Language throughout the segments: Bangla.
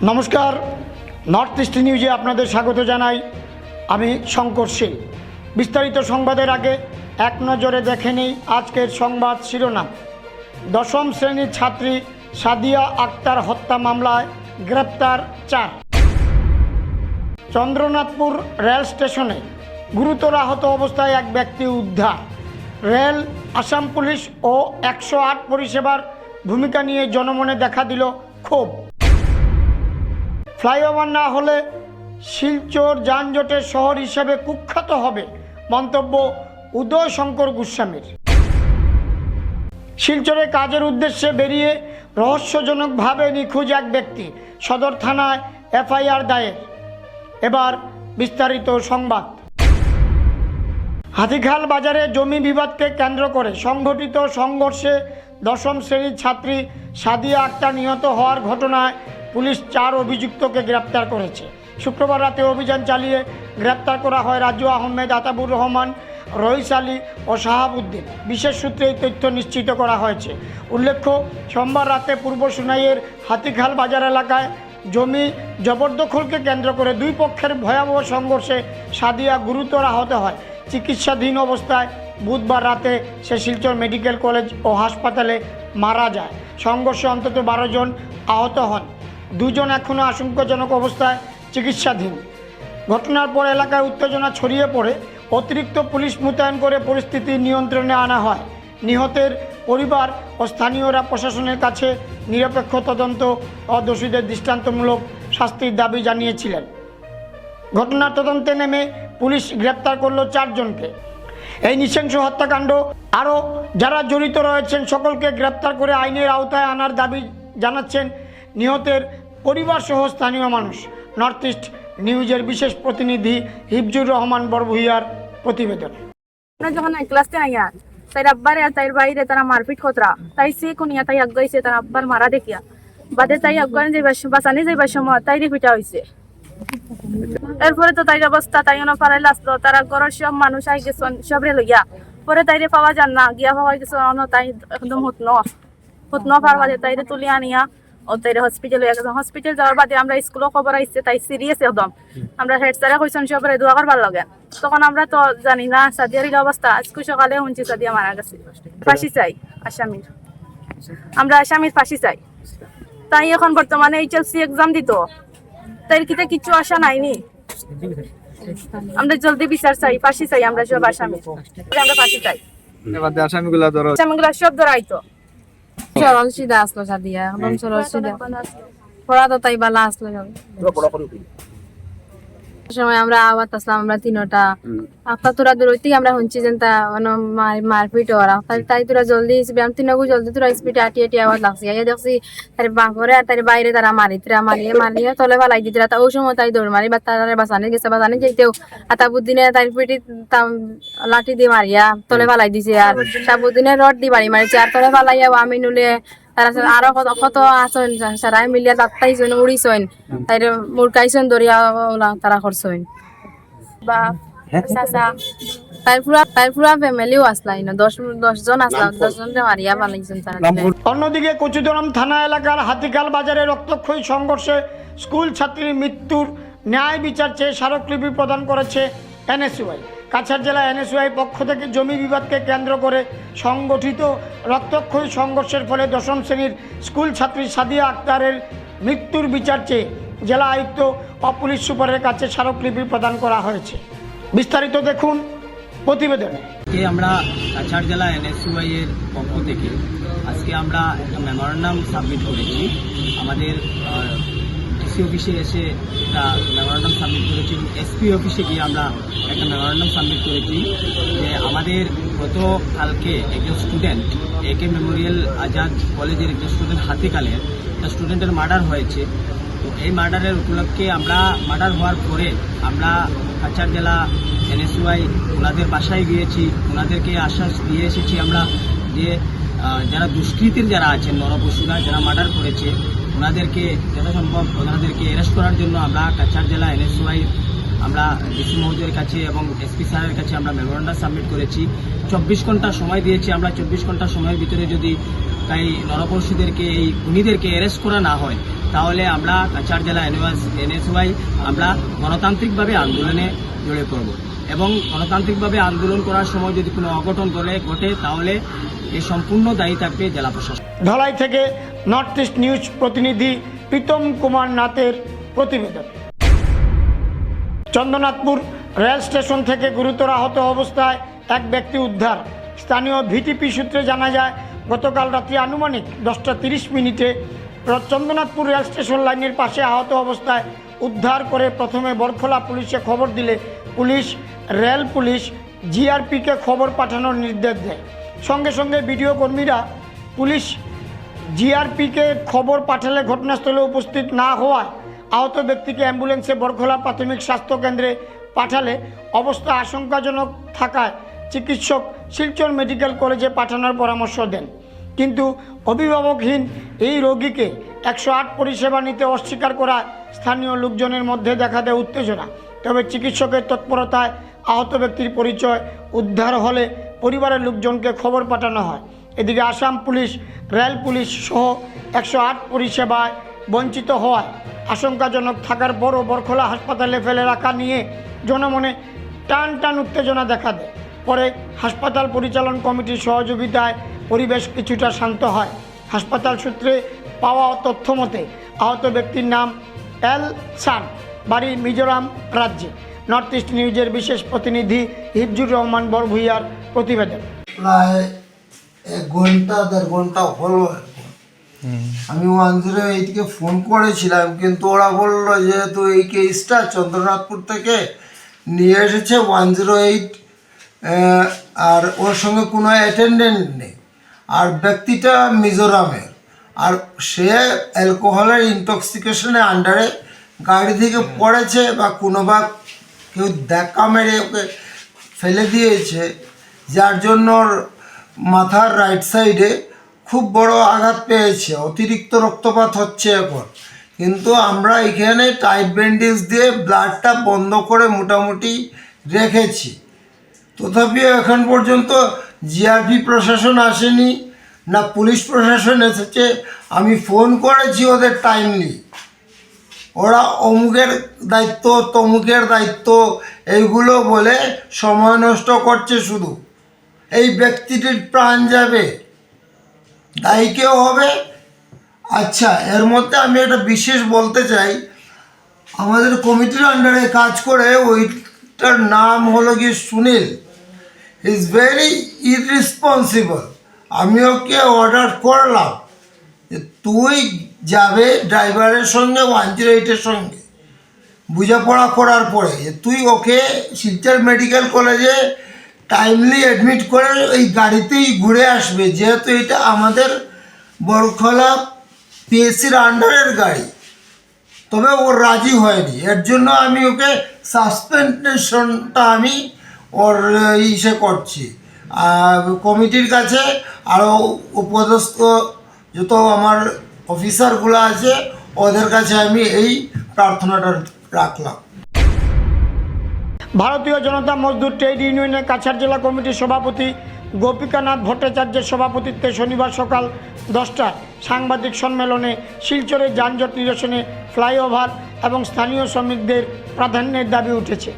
নমস্কার, নর্থ ইস্ট নিউজে আপনাদের স্বাগত জানাই। আমি শঙ্কর শীল। বিস্তারিত সংবাদের আগে এক নজরে দেখে নিই আজকের সংবাদ শিরোনাম। দশম শ্রেণীর ছাত্রী সাদিয়া আক্তার হত্যা মামলায় গ্রেপ্তার ৪। চন্দ্রনাথপুর রেল স্টেশনে গুরুতর আহত অবস্থায় এক ব্যক্তি উদ্ধার। রেল, আসাম পুলিশ ও ১০৮ পরিষেবার ভূমিকা নিয়ে জনমনে দেখা দিল ক্ষোভ। ফ্লাইওভার না হলে শিলচর যানজটের শহর হিসেবে কুখ্যাত হবে, মন্তব্য উদয় শঙ্কর গোস্বামীর। শিলচরে কাজের উদ্দেশ্যে বেরিয়ে রহস্যজনকভাবে নিখোঁজ এক ব্যক্তি, সদর থানায় এফআইআর দায়ের। এবার বিস্তারিত সংবাদ। হাতিখাল বাজারে জমি বিবাদকে কেন্দ্র করে সংঘটিত সংঘর্ষে দশম শ্রেণীর ছাত্রী সাদিয়া আক্তার নিহত হওয়ার ঘটনায় পুলিশ ৪ অভিযুক্তকে গ্রেপ্তার করেছে। শুক্রবার রাতে অভিযান চালিয়ে গ্রেপ্তার করা হয় রাজু আহমেদ, আতাবুর রহমান, রইস আলী ও শাহাবুদ্দিন। বিশেষ সূত্রে এই তথ্য নিশ্চিত করা হয়েছে। উল্লেখ্য, সোমবার রাতে পূর্ব সুনাইয়ের হাতিখাল বাজার এলাকায় জমি জবরদখলকে কেন্দ্র করে দুই পক্ষের ভয়াবহ সংঘর্ষে সাদিয়া গুরুতর আহত হয়। চিকিৎসাধীন অবস্থায় বুধবার রাতে সে শিলচর মেডিকেল কলেজ ও হাসপাতালে মারা যায়। সংঘর্ষে অন্তত ১২ জন আহত হন। ২ জন এখনও আশঙ্কাজনক অবস্থায় চিকিৎসাধীন। ঘটনার পর এলাকায় উত্তেজনা ছড়িয়ে পড়ে অতিরিক্ত পুলিশ মোতায়েন করে পরিস্থিতি নিয়ন্ত্রণে আনা হয়। নিহতের পরিবার ও স্থানীয়রা প্রশাসনের কাছে নিরপেক্ষ তদন্ত ও দোষীদের দৃষ্টান্তমূলক শাস্তির দাবি জানিয়েছিলেন। ঘটনার তদন্তে নেমে পুলিশ গ্রেপ্তার করল ৪ জনকে। এই নৃশংস হত্যাকাণ্ড আরও যারা জড়িত রয়েছেন সকলকে গ্রেপ্তার করে আইনের আওতায় আনার দাবি জানাচ্ছেন নিহতের পরিবারসহ স্থানীয় মানুষ। নর্থ ইস্ট নিউজের বিশেষ প্রতিনিধি হিফজুর রহমান বরভূইয়ার প্রতিবেদন। যখন ক্লাস 10 আইয়া তাই আব্বার আর তাই বাইরে তারা মারপিট খতরা তাই সে কোনিয়া তাই আগাইছে তার আব্বার মারা দেখিয়া বাদে তাই আফগান যে বাসানি যাইবার সময় তাই পিটা হয়েছে। এরপরে তো তাই অবস্থা তাই পারাইল আসলো, তারা ঘরের সব মানুষ আই গেছেন সবরে লইয়া। পরে তাইরে পাওয়া যান না, গিয়া পাওয়া গেছে তাই একদম হুতন পারবা তাইরে তুলি আনিয়া ও তাইরে হসপিটাল হয়ে গেছে। হসপিটাল যাওয়ার বাদে আমরা স্কুলও খবর আইছে তাই সিরিয়াস একদম। আমরা হেড স্যারে কইছেন সবরে দোয়া করবার লাগে। তখন আমরা তো জানি না সাদিয়ার অবস্থা। আজকে সকালে শুনছি সাদিয়া মারা গেছে। ফাঁসি চাই আসামির, আমরা আসামির ফাঁসি চাই। তাই এখন বর্তমানে এইচএসসি এক্সাম দিত, তাই কিতা কিছু আশা নাইনি। আমরা জলদি বিচার চাই, ফাঁসি চাই। আমরা সব আসামি, আমরা ফাঁসি চাই। আসামিগুলা সব ধরাইতো। সরল সিধা আসলো সাদিয়া, একদম সরল সিধা। পড়া তো তাই বালা আসলো। সময় আমরা আওয়াজ আসলাম, আমরা 3টা আপনার তোরা দূরই আমরা শুনছি যে মারপিট ওরা তাই তোরা জলদি আমি 3গু জলদি তোরা স্পিডে আটি আওয়াজ লাগছে। দেখছি তার বাপরে আর তার বাইরে তারা মারিয়ে তলে ফালাই দিতরা। ওই সময় তাই দৌড় মারি বা তারা বাঁচানি গেছে, বাঁচানি যেতেও আতাবুদ্দিনে তার পিটি লাঠি দিয়ে মারিয়া তলে ফালাই দিছে। আর সাবুদ্দিনে রড দিয়ে বাড়ি মারিছে। আর তলে ফালাইয়া আমি নুলে তারা আরো কত আসন সারাই মিলিয়া তাত্তাইছেন উড়িছেন, তাই মুরকাইছেন দরিয়া তারা করছেন বা তাই পুরা ফ্যামিলিও আসলাই না, 10 জন আসলাম, 10 জনকে মারিয়া পালাইছেন তারা। অন্যদিকে কচুদরম থানা এলাকার হাতিখাল বাজারে রক্তক্ষয়ী সংঘর্ষে স্কুল ছাত্রীর মৃত্যুর ন্যায় বিচার চেয়ে স্মারকলিপি প্রদান করেছে এনএসইউআই। কাছাড় জেলা এনএসইউআই পক্ষ থেকে জমি বিবাদকে কেন্দ্র করে সংগঠিত রক্তক্ষয়ী সংঘর্ষের ফলে দশম শ্রেণীর স্কুল ছাত্রী সাদিয়া আক্তারের মৃত্যুর বিচার চেয়ে জেলা আয়ুক্ত ও পুলিশ সুপারের কাছে স্মারকলিপি প্রদান করা হয়েছে। বিস্তারিত দেখুন প্রতিবেদনে। আমরা কাছাড় জেলা এনএসইউআই এর পক্ষ থেকে আজকে আমরা একটা মেমোরেন্ডাম সাবমিট করেছি। আমাদের ডিসি অফিসে এসে একটা মেমোরেন্ডাম সাবমিট করেছি, এসপি অফিসে গিয়ে আমরা একটা মেমোরেন্ডাম সাবমিট করেছি যে আমাদের গতকালকে একজন স্টুডেন্ট একে মেমোরিয়াল আজাদ কলেজের একজন স্টুডেন্ট হাতিকালের একটা স্টুডেন্টের মার্ডার হয়েছে। তো এই মার্ডারের উপলক্ষে আমরা মার্ডার হওয়ার পরে আমরা কাছাড় জেলা এনএসইউআই ওনাদের বাসায় গিয়েছি, ওনাদেরকে আশ্বাস দিয়ে এসেছি আমরা যে যারা দুষ্কৃতীর যারা আছেন নরপশুরা যারা মার্ডার করেছে ওনাদেরকে যথাসম্ভব ওনাদেরকে অ্যারেস্ট করার জন্য আমরা কাছাড় জেলা এনএসইউআই আমরা ডিসি মহোদয়ের কাছে এবং এসপি স্যারের কাছে আমরা মেমোরেন্ডাম সাবমিট করেছি। 24 ঘন্টা সময় দিয়েছি আমরা। 24 ঘন্টা সময়ের ভিতরে যদি তাই নরপশুদেরকে এই খুনিদেরকে অ্যারেস্ট করা না হয় তাহলে আমরা কাছাড় জেলা এনএসওয়াই আমরা গণতান্ত্রিকভাবে আন্দোলনে জড়িয়ে পড়ব এবং গণতান্ত্রিকভাবে আন্দোলন করার সময় যদি কোনো অঘটন ঘটে তাহলে এই সম্পূর্ণ দায়ী থাকবে জেলা প্রশাসন। ধলাই থেকে নর্থ ইস্ট নিউজ প্রতিনিধি প্রীতম কুমার নাথের প্রতিবেদন। চন্দ্রনাথপুর রেল স্টেশন থেকে গুরুতর আহত অবস্থায় এক ব্যক্তি উদ্ধার। স্থানীয় ভিটিপি সূত্রে জানা যায়, গতকাল রাত্রি আনুমানিক 10:30 চন্দ্রনাথপুর রেল স্টেশন লাইনের পাশে আহত অবস্থায় উদ্ধার করে প্রথমে বরখোলা পুলিশে খবর দিলে রেল পুলিশ জিআরপিকে খবর পাঠানোর নির্দেশ দেয়। সঙ্গে সঙ্গে বিডিও কর্মীরা পুলিশ জিআরপিকে খবর পাঠালে ঘটনাস্থলে উপস্থিত না হওয়ায় আহত ব্যক্তিকে অ্যাম্বুলেন্সে বরখোলা প্রাথমিক স্বাস্থ্য কেন্দ্রে পাঠালে অবস্থা আশঙ্কাজনক থাকায় চিকিৎসক শিলচর মেডিকেল কলেজে পাঠানোর পরামর্শ দেন। কিন্তু অভিভাবকহীন এই রোগীকে 108 পরিষেবা নিতে অস্বীকার করায় স্থানীয় লোকজনের মধ্যে দেখা দেয় উত্তেজনা। তবে চিকিৎসকের তৎপরতায় আহত ব্যক্তির পরিচয় উদ্ধার হলে পরিবারের লোকজনকে খবর পাঠানো হয়। এদিকে আসাম পুলিশ, রেল পুলিশ সহ 108 পরিষেবায় বঞ্চিত হওয়ায় আশঙ্কাজনক থাকার পরও বরখোলা হাসপাতালে ফেলে রাখা নিয়ে জনমনে টান উত্তেজনা দেখা দেয়। পরে হাসপাতাল পরিচালন কমিটির সহযোগিতায় পরিবেশ কিছুটা শান্ত হয়। হাসপাতাল সূত্রে পাওয়া তথ্য মতে আহত ব্যক্তির নাম এল সান, বাড়ি মিজোরাম রাজ্যে। নর্থ ইস্ট নিউজের বিশেষ প্রতিনিধি হিফজুর রহমান বরভুইয়ার প্রতিবেদন। প্রায় 1-1.5 ঘন্টা হলো এখন। আমি 108কে ফোন করেছিলাম, কিন্তু ওরা বললো যেহেতু এই কেসটা চন্দ্রনাথপুর থেকে নিয়ে এসেছে 108, আর ওর সঙ্গে কোনো অ্যাটেন্ডেন্ট নেই, আর ব্যক্তিটা মিজোরামের, আর সে অ্যালকোহলের ইনটক্সিকেশনে আন্ডারে গাড়ি থেকে পড়েছে বা কোনো বা কেউ ধাক্কা মেরে ওকে ফেলে দিয়েছে, যার জন্য ওর মাথার রাইট সাইডে খুব বড় আঘাত পেয়েছে, অতিরিক্ত রক্তপাত হচ্ছে এখন। কিন্তু আমরা এখানে টাইট ব্যান্ডেজ দিয়ে ব্লাডটা বন্ধ করে মোটামুটি রেখেছি। তথাপিও এখন পর্যন্ত জিআরপি প্রশাসন আসেনি, না পুলিশ প্রশাসন এসেছে। আমি ফোন করেছি ওদের টাইমলি, ওরা অমুকের দায়িত্ব তমুকের দায়িত্ব এইগুলো বলে সময় নষ্ট করছে শুধু। এই ব্যক্তিটির প্রাণ যাবে, দায়ী কেউ হবে। আচ্ছা, এর মধ্যে আমি একটা বিশেষ বলতে চাই, আমাদের কমিটির আন্ডারে কাজ করে ওইটার নাম হলো কি সুনীল, ইজ ভেরি ইররেসপন্সিবল। আমি ওকে অর্ডার করলাম যে তুই যাবে ড্রাইভারের সঙ্গে 108-এর সঙ্গে বোঝাপড়া করার পরে তুই ওকে শিলচর মেডিকেল কলেজে টাইমলি অ্যাডমিট করে এই গাড়িতেই ঘুরে আসবে, যেহেতু এটা আমাদের বরখোলা পিএসসির আন্ডারের গাড়ি। তবে ও রাজি হয়নি, এর জন্য আমি ওকে সাসপেনশনটা আমি ওর ইসে করছি কমিটির কাছে। আরও উপদস্থ যত আমার অফিসারগুলো আছে ওদের কাছে আমি এই প্রার্থনাটা রাখলাম। ভারতীয় জনতা মজদুর ট্রেড ইউনিয়নের কাছাড় জেলা কমিটির সভাপতি গোপিকানাথ ভট্টাচার্যের সভাপতিত্বে শনিবার সকাল 10টায় সাংবাদিক সম্মেলনে শিলচরের যানজট নিরসনে ফ্লাইওভার এবং স্থানীয় শ্রমিকদের প্রাধান্যের দাবি উঠেছে।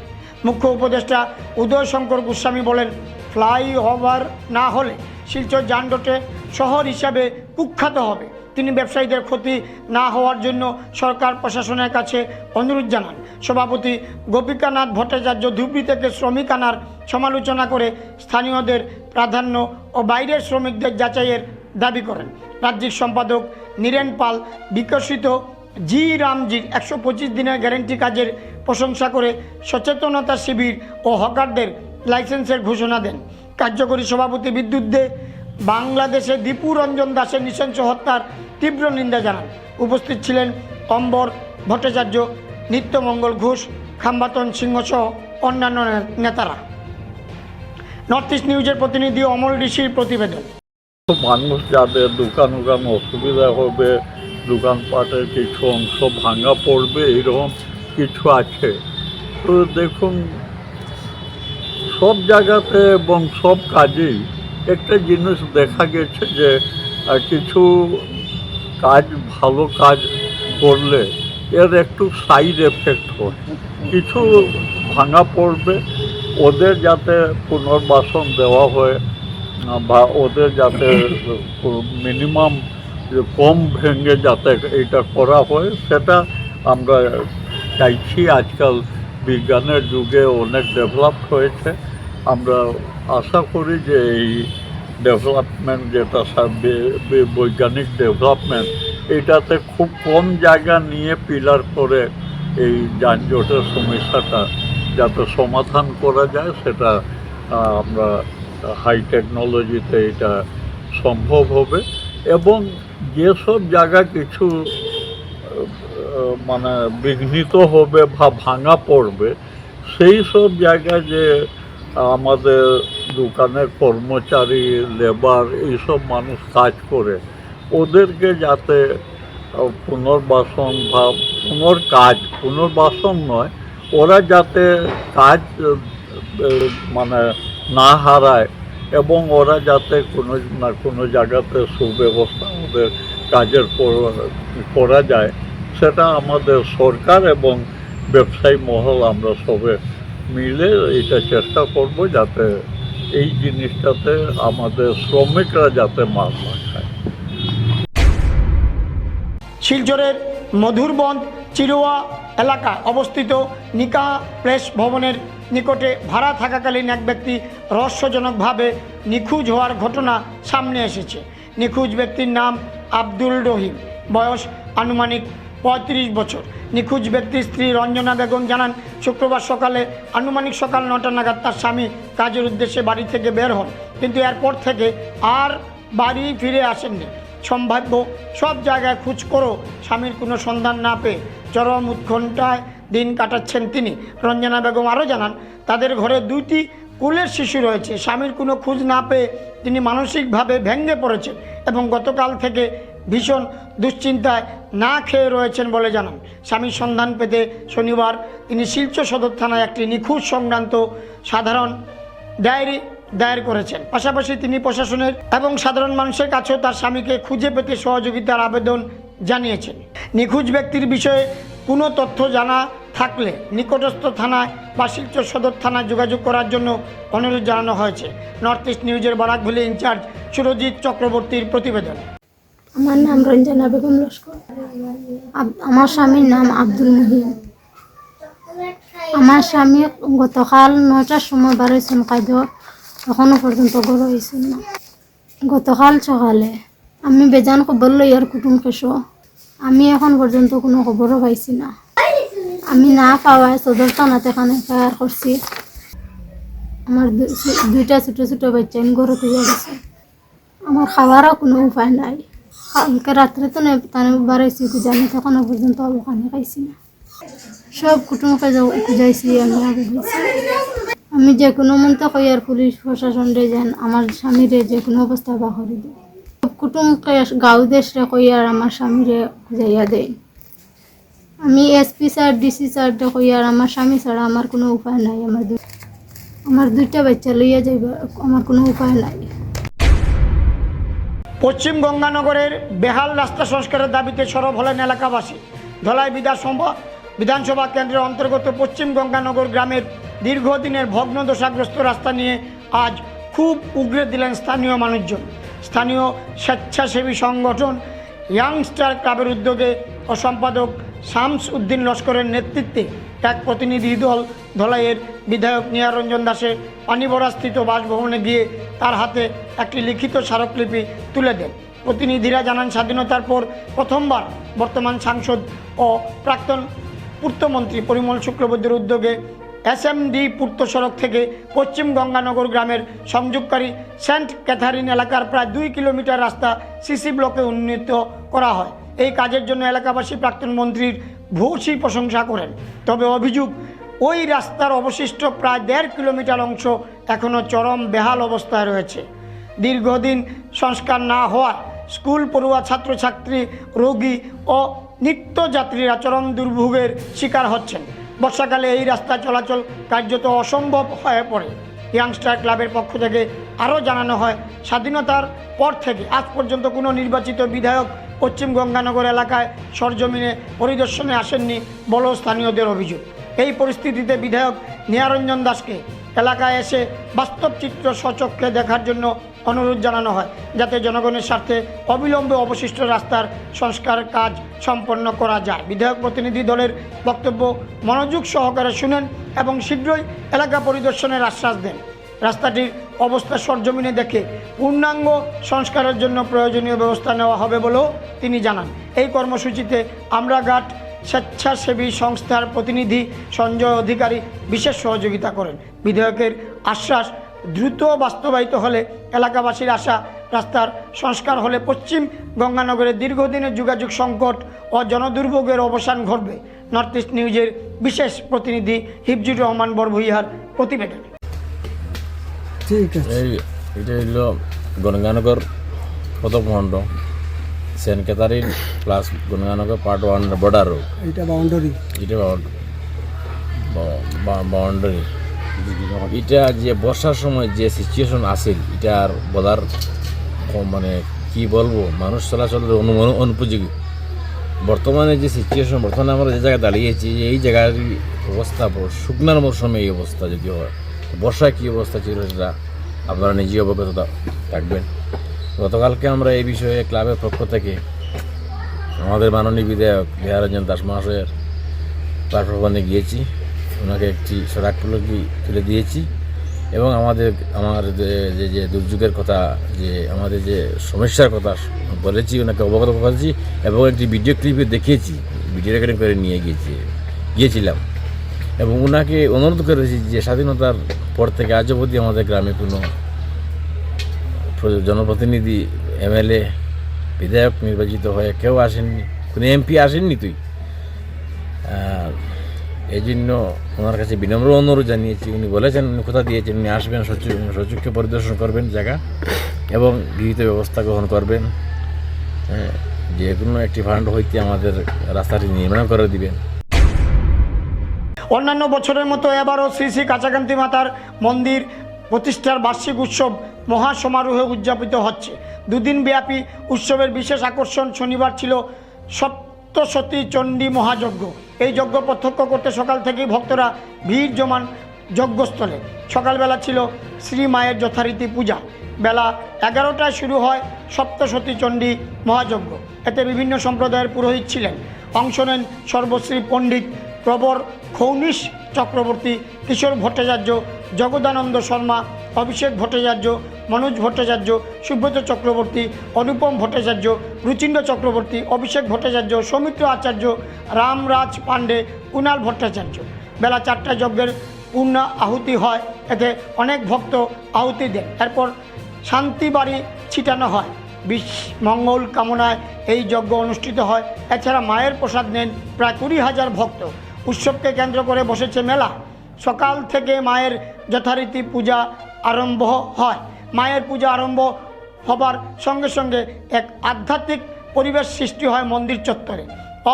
মুখ্য উপদেষ্টা উদয় শঙ্কর গোস্বামী বলেন, ফ্লাইওভার না হলে শিলচর যানজটে শহর হিসাবে কুখ্যাত হবে। তিনি ব্যবসায়ীদের ক্ষতি না হওয়ার জন্য সরকার প্রশাসনের কাছে অনুরোধ জানান। সভাপতি গোপিকানাথ ভট্টাচার্য ধুবড়ী থেকে শ্রমিক আনার সমালোচনা করে স্থানীয়দের প্রাধান্য ও বাইরের শ্রমিকদের যাচাইয়ের দাবি করেন। রাজ্যিক সম্পাদক নীরেন পাল বিকশিত জি রামজির 125 দিনের গ্যারেন্টি কাজের প্রশংসা করে সচেতনতা শিবির ও হকারদের লাইসেন্সের ঘোষণা দেন। কার্যকরী সভাপতি বিদ্যুৎ দে বাংলাদেশে দীপু রঞ্জন দাসের নৃশংস হত্যার তীব্র নিন্দা জানান। উপস্থিত ছিলেন অম্বর ভট্টাচার্য, নিত্যমঙ্গল ঘোষ, খাম্বাতন সিংহ সহ অন্যান্য নেতারা। নর্থ ইস্ট নিউজের প্রতিনিধি অমল ঋষির প্রতিবেদন। মানুষ যাদের দোকান অসুবিধা হবে, দোকানপাটের কিছু অংশ ভাঙা পড়বে, এরকম কিছু আছে। তো দেখুন, সব জায়গাতে এবং সব কাজেই একটা জিনিস দেখা গেছে যে কিছু কাজ, ভালো কাজ করলে এর একটু সাইড এফেক্ট হয়, কিছু ভাঙা পড়বে, ওদের যাতে পুনর্বাসন দেওয়া হয় বা ওদের যাতে মিনিমাম কম ভেঙে যাতে এটা করা হয় সেটা আমরা চাইছি। আজকাল বিজ্ঞানের যুগে অনেক ডেভেলপ হয়েছে, আমরা আশা করি যে এই ডেভেলপমেন্ট যেটা বৈজ্ঞানিক ডেভেলপমেন্ট, এটাতে খুব কম জায়গা নিয়ে পিলার করে এই যানজটের সমস্যাটা যাতে সমাধান করা যায় সেটা আমরা হাই টেকনোলজিতে এটা সম্ভব হবে। এবং যেসব জায়গা কিছু মানে বিঘ্নিত হবে বা ভাঙা পড়বে সেই সব জায়গায় যে আমাদের দোকানের কর্মচারী, লেবার, এইসব মানুষ কাজ করে, ওদেরকে যাতে পুনর্বাসন বা পুনর্বাসন নয়, ওরা যাতে কাজ মানে না হারায় এবং ওরা যাতে কোনো না কোনো জায়গাতে সুব্যবস্থা ওদের কাজের করা যায়, সেটা আমাদের সরকার এবং ব্যবসায়ী মহল আমরা সবে মিলে এটা চেষ্টা করব যাতে এই জিনিসটাতে আমাদের শ্রমিকরা যাতে মার না খায়। শিলচরের মধুরবন্দ চিরুয়া এলাকায় অবস্থিত নিকা প্রেস ভবনের নিকটে ভাড়া থাকাকালীন এক ব্যক্তি রহস্যজনকভাবে নিখোঁজ হওয়ার ঘটনা সামনে এসেছে। নিখোঁজ ব্যক্তির নাম আব্দুল রহিম, বয়স আনুমানিক 35 বছর। নিখোঁজ ব্যক্তির স্ত্রী রঞ্জনা বেগম জানান, শুক্রবার সকালে আনুমানিক সকাল 9টা নাগাদ তার স্বামী কাজের উদ্দেশ্যে বাড়ি থেকে বের হন, কিন্তু এরপর থেকে আর বাড়ি ফিরে আসেননি। সম্ভাব্য সব জায়গায় খোঁজ করেও স্বামীর কোনো সন্ধান না পেয়ে চরম উৎকণ্ঠায় দিন কাটাচ্ছেন তিনি। রঞ্জনা বেগম আরও জানান, তাদের ঘরে 2টি কোলের শিশু রয়েছে। স্বামীর কোনো খোঁজ না পেয়ে তিনি মানসিকভাবে ভেঙে পড়েছেন এবং গতকাল থেকে ভীষণ দুশ্চিন্তায় না খেয়ে রয়েছেন বলে জানান। স্বামীর সন্ধান পেতে শনিবার তিনি শিলচর সদর থানায় একটি নিখোঁজ সংক্রান্ত সাধারণ ডায়েরি দায়ের করেছেন। পাশাপাশি তিনি প্রশাসনের এবং সাধারণ মানুষের কাছেও তার স্বামীকে খুঁজে পেতে সহযোগিতার আবেদন জানিয়েছেন। নিখোঁজ ব্যক্তির বিষয়ে কোনো তথ্য জানা থাকলে নিকটস্থ থানায় বা শিলচর সদর থানায় যোগাযোগ করার জন্য অনুরোধ জানানো হয়েছে। নর্থ ইস্ট নিউজের বারাকভ্যালি ইনচার্জ সুরজিৎ চক্রবর্তীর প্রতিবেদন। আমার নাম রঞ্জনা বেগম লস্কর। আমার স্বামীর নাম আব্দুল মুহিম। আমার স্বামী গতকাল 9টার সময় বাড়াইছেন কাজ, এখনো পর্যন্ত গড় হয়েছেন না। গতকাল সকালে আমি বেজান খবর লই আর কুটুম কেশো, আমি এখন পর্যন্ত কোনো খবরও পাইছি না। আমি না পাওয়ায় সদর থানাতে এখানে ফায়ার করছি। আমার 2টা ছোটো ছোটো বাচ্চা আমি ঘরে তুলে গেছে। আমার খাওয়ারও কোনো উপায় নাই। কালকে রাত্রে তো তানে বাড়াইছি জানি, তখনও পর্যন্ত ওখানে খাইছি না। সব কুটুমকে খুঁজাইছি, আমি আগে হয়েছি। আমি যে কোনো মন্ত্র কই আর পুলিশ প্রশাসনরে যান আমার স্বামীরে যে কোনো অবস্থা বা করে দেয়। সব কুটুমকে গাঁও দেশরে কই আর আমার স্বামীরে খুঁজাইয়া দেয়। আমি এসপি স্যার, ডিসি স্যারটা কই আর আমার স্বামী ছাড়া আমার কোনো উপায় নাই। আমার 2টা বাচ্চা লইয়া যাইব, আমার কোনো উপায় নাই। পশ্চিম গঙ্গানগরের বেহাল রাস্তা সংস্কারের দাবিতে সরব হলেন এলাকাবাসী। ধলাই বিধানসভা কেন্দ্রের অন্তর্গত পশ্চিম গঙ্গানগর গ্রামের দীর্ঘদিনের ভগ্নদশাগ্রস্ত রাস্তা নিয়ে আজ খুব উগরে দিলেন স্থানীয় মানুষজন। স্থানীয় স্বেচ্ছাসেবী সংগঠন ইয়াংস্টার ক্লাবের উদ্যোগে ও সম্পাদক শামস উদ্দিন লস্করের নেতৃত্বে এক প্রতিনিধি দল ধলাইয়ের বিধায়ক নিহারঞ্জন দাসের পানিবড়াস্থিত বাসভবনে গিয়ে তার হাতে একটি লিখিত স্মারকলিপি তুলে দেন। প্রতিনিধিরা জানান, স্বাধীনতার পর প্রথমবার বর্তমান সাংসদ ও প্রাক্তন পূর্তমন্ত্রী পরিমল শুক্লবৈদ্যের উদ্যোগে এসএমডি পূর্ত সড়ক থেকে পশ্চিম গঙ্গানগর গ্রামের সংযোগকারী সেন্ট ক্যাথারিন এলাকার প্রায় 2 কিলোমিটার রাস্তা সিসি ব্লকে উন্নীত করা হয়। এই কাজের জন্য এলাকাবাসী প্রাক্তন মন্ত্রীর ভূয়সী প্রশংসা করেন। তবে অভিযোগ, ওই রাস্তার অবশিষ্ট প্রায় 1.5 কিলোমিটার অংশ এখনও চরম বেহাল অবস্থায় রয়েছে। দীর্ঘদিন সংস্কার না হওয়ায় স্কুল পড়ুয়া ছাত্রছাত্রী, রোগী ও নিত্যযাত্রীরা চরম দুর্ভোগের শিকার হচ্ছেন। বর্ষাকালে এই রাস্তা চলাচল কার্যত অসম্ভব হয়ে পড়ে। ইয়াংস্টার ক্লাবের পক্ষ থেকে আরও জানানো হয়, স্বাধীনতার পর থেকে আজ পর্যন্ত কোনো নির্বাচিত বিধায়ক পশ্চিম গঙ্গানগর এলাকায় সরজমিনে পরিদর্শনে আসেননি বলেও স্থানীয়দের অভিযোগ। এই পরিস্থিতিতে বিধায়ক নিহারঞ্জন দাসকে এলাকায় এসে বাস্তব চিত্র স্বচক্ষে দেখার জন্য অনুরোধ জানানো হয়, যাতে জনগণের স্বার্থে অবিলম্বে অবশিষ্ট রাস্তার সংস্কার কাজ সম্পন্ন করা যায়। বিধায়ক প্রতিনিধি দলের বক্তব্য মনোযোগ সহকারে শুনেন এবং শীঘ্রই এলাকা পরিদর্শনের আশ্বাস দেন। রাস্তাটির অবস্থা সরজমিনে দেখে পূর্ণাঙ্গ সংস্কারের জন্য প্রয়োজনীয় ব্যবস্থা নেওয়া হবে বলেও তিনি জানান। এই কর্মসূচিতে আমরাঘাট স্বেচ্ছাসেবী সংস্থার প্রতিনিধি সঞ্জয় অধিকারী বিশেষ সহযোগিতা করেন। বিধায়কের আশ্বাস দ্রুত বাস্তবায়িত হলে এলাকাবাসীর আশা রাস্তার সংস্কার হলে পশ্চিম গঙ্গানগরের দীর্ঘদিনের যোগাযোগ সংকট ও জনদুর্ভোগের অবসান ঘটবে। নর্থ ইস্ট নিউজের বিশেষ প্রতিনিধি হিফজুর রহমান বরভূইয়ার প্রতিবেদন। এটা হইল গঙ্গানগর প্রথমখণ্ড saint Catherine plus Ganganagar part 1 border road. এটা বাউন্ডারি এটা যে বর্ষার সময় যে সিচুয়েশন আসেল এটা আর বলার মানে কি বলবো, মানুষ চলাচলের অনুপযোগী। বর্তমানে যে সিচুয়েশন, বর্তমানে আমরা যে জায়গায় দাঁড়িয়েছি এই জায়গার অবস্থা শুকনার মৌসুমে এই অবস্থা যদি হয়, বর্ষায় কী অবস্থা ছিল সেটা আপনারা নিজেই অবগত থাকবেন। গতকালকে আমরা এই বিষয়ে ক্লাবের পক্ষ থেকে আমাদের মাননীয় বিধায়ক নিহারঞ্জন দাস মহাশয়ের বাসভবনে গিয়েছি, ওনাকে একটি সড়কগুলোকে তুলে দিয়েছি এবং আমার যে দুর্যোগের কথা, যে আমাদের যে সমস্যার কথা বলেছি, ওনাকে অবগত করেছি এবং একটি ভিডিও ক্লিপে দেখিয়েছি, ভিডিও রেকর্ডিং করে নিয়ে গিয়েছিলাম এবং ওনাকে অনুরোধ করেছি যে স্বাধীনতার পর থেকে আজ অবধি আমাদের গ্রামে কোনো জনপ্রতিনিধি, এমএলএ, বিধায়ক নির্বাচিত হয়ে কেউ আসেননি, কোনো এমপি আসেননি। এই জন্য ওনার কাছে বিনম্র অনুরোধ জানিয়েছি। উনি বলেছেন, উনি কথা দিয়েছেন, উনি আসবেন, সচক্ষে পরিদর্শন করবেন জায়গা এবং গৃহীত ব্যবস্থা গ্রহণ করবেন। যে কোনো একটি ফান্ড হইতে আমাদের রাস্তাটি নির্মাণ করে দিবেন। অন্যান্য বছরের মতো এবারও শ্রী শ্রী কাছাকান্তি মাতার মন্দির প্রতিষ্ঠার বার্ষিক উৎসব মহাসমারোহে উদযাপিত হচ্ছে। দুদিন ব্যাপী উৎসবের বিশেষ আকর্ষণ শনিবার ছিল সপ্তশতী চণ্ডী মহাযজ্ঞ। এই যজ্ঞ প্রত্যক্ষ করতে সকাল থেকেই ভক্তরা ভিড় জমান যজ্ঞস্থলে। সকালবেলা ছিল শ্রী মায়ের যথারীতি পূজা। বেলা 11টায় শুরু হয় সপ্তশতী চণ্ডী মহাযজ্ঞ। এতে বিভিন্ন সম্প্রদায়ের পুরোহিত ছিলেন। অংশ নেন সর্বশ্রী পণ্ডিত প্রবর খৌনিশ চক্রবর্তী, কিশোর ভট্টাচার্য, জগদানন্দ শর্মা, অভিষেক ভট্টাচার্য, মনোজ ভট্টাচার্য, সুব্রত চক্রবর্তী, অনুপম ভট্টাচার্য, রুচিন্দ্র চক্রবর্তী, অভিষেক ভট্টাচার্য, সৌমিত্র আচার্য, রামরাজ পাণ্ডে, কুণাল ভট্টাচার্য। বেলা 4টায় যজ্ঞের পূর্ণ আহুতি হয়। এতে অনেক ভক্ত আহুতি দেন। এরপর শান্তি বাড়ি ছিটানো হয়। মঙ্গল কামনায় এই যজ্ঞ অনুষ্ঠিত হয়। এছাড়া মায়ের প্রসাদ নেন প্রায় 20,000 ভক্ত। উৎসবকে কেন্দ্র করে বসেছে মেলা। সকাল থেকে মায়ের যথারীতি পূজা আরম্ভ হয়। মায়ের পূজা আরম্ভ হবার সঙ্গে সঙ্গে এক আধ্যাত্মিক পরিবেশ সৃষ্টি হয় মন্দির চত্বরে।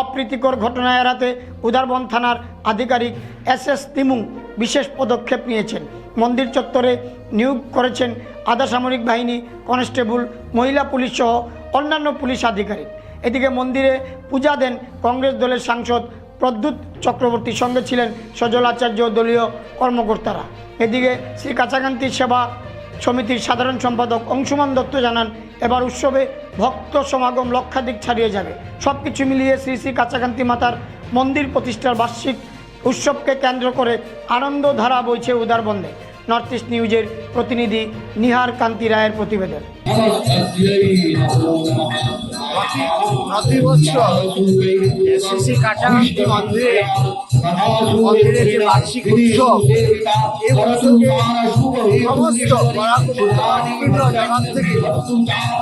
অপ্রীতিকর ঘটনা এড়াতে উদারবন থানার আধিকারিক SS তিমুং বিশেষ পদক্ষেপ নিয়েছেন। মন্দির চত্বরে নিয়োগ করেছেন আধা সামরিক বাহিনী, কনস্টেবল, মহিলা পুলিশ সহ অন্যান্য পুলিশ আধিকারিক। এদিকে মন্দিরে পূজা দেন কংগ্রেস দলের সাংসদ প্রদ্যুৎ চক্রবর্তী, সঙ্গে ছিলেন সজল আচার্য, দলীয় কর্মকর্তারা। এদিকে শ্রী কাছাকান্তি সেবা সমিতির সাধারণ সম্পাদক অংশুমান দত্ত জানান, এবার উৎসবে ভক্ত সমাগম লক্ষাধিক ছাড়িয়ে যাবে। সব কিছু মিলিয়ে শ্রী শ্রী কাছাকান্তি মাতার মন্দির প্রতিষ্ঠার বার্ষিক উৎসবকে কেন্দ্র করে আনন্দধারা বইছে উদারবন্দে। নর্থ ইস্ট নিউজের প্রতিনিধি নিহার কান্তি রায়ের প্রতিবেদন। প্রতি বছর শ্রী কাছাকান্তি মন্দিরের যে বার্ষিক উৎসব, এই উৎসবে সমস্ত বিভিন্ন জায়গা থেকে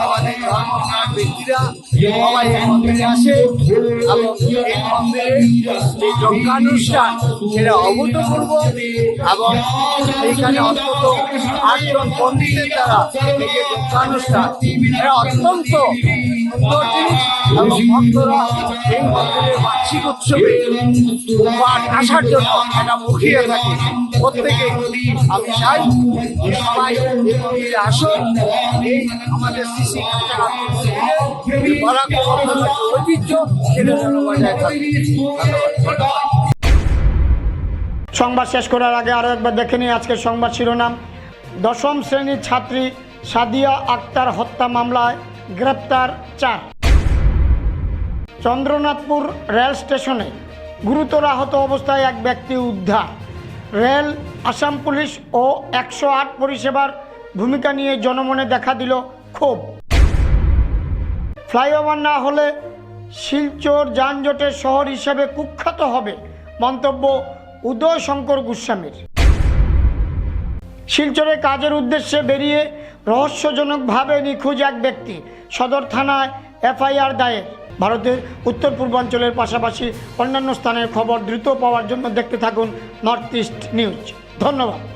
আমাদের ধর্মপ্রাণ ব্যক্তিরা সবাই এই মন্দিরে আসে এবং এই মন্দিরে যে যজ্ঞানুষ্ঠান সেটা অভূতপূর্ব এবং এইখানে অন্তত 8 জন পণ্ডিতের দ্বারা এই যে যজ্ঞানুষ্ঠান এটা অত্যন্ত সুন্দর জিনিস এবং ভক্তরা এই মন্দিরের বার্ষিক উৎসবে পাঠ আসার জন্য একটা মুখিয়ে থাকে। প্রত্যেকে আমি চাই যে সবাই এই মন্দিরে আসুন, এই আমাদের শ্রী ঐতিহ্য সেটা যেন বজায় থাকে। ধন্যবাদ। সংবাদ শেষ করার আগে আরও একবার দেখে নিই আজকের সংবাদ শিরোনাম। দশম শ্রেণীর ছাত্রী সাদিয়া আক্তার হত্যা মামলায় গ্রেপ্তার 4। চন্দ্রনাথপুর রেল স্টেশনে গুরুতর আহত অবস্থায় এক ব্যক্তি উদ্ধার। রেল, আসাম পুলিশ ও 108 পরিষেবার ভূমিকা নিয়ে জনমনে দেখা দিল ক্ষোভ। ফ্লাইওভার না হলে শিলচর যানজটের শহর হিসেবে কুখ্যাত হবে, মন্তব্য উদয় শঙ্কর গোস্বামীর। শিলচরে কাজের উদ্দেশ্যে বেরিয়ে রহস্যজনকভাবে নিখোঁজ এক ব্যক্তি, সদর থানায় এফআইআর দায়ের। ভারতের উত্তর পূর্বাঞ্চলের পাশাপাশি অন্যান্য স্থানের খবর দ্রুত পাওয়ার জন্য দেখতে থাকুন নর্থ ইস্ট নিউজ। ধন্যবাদ।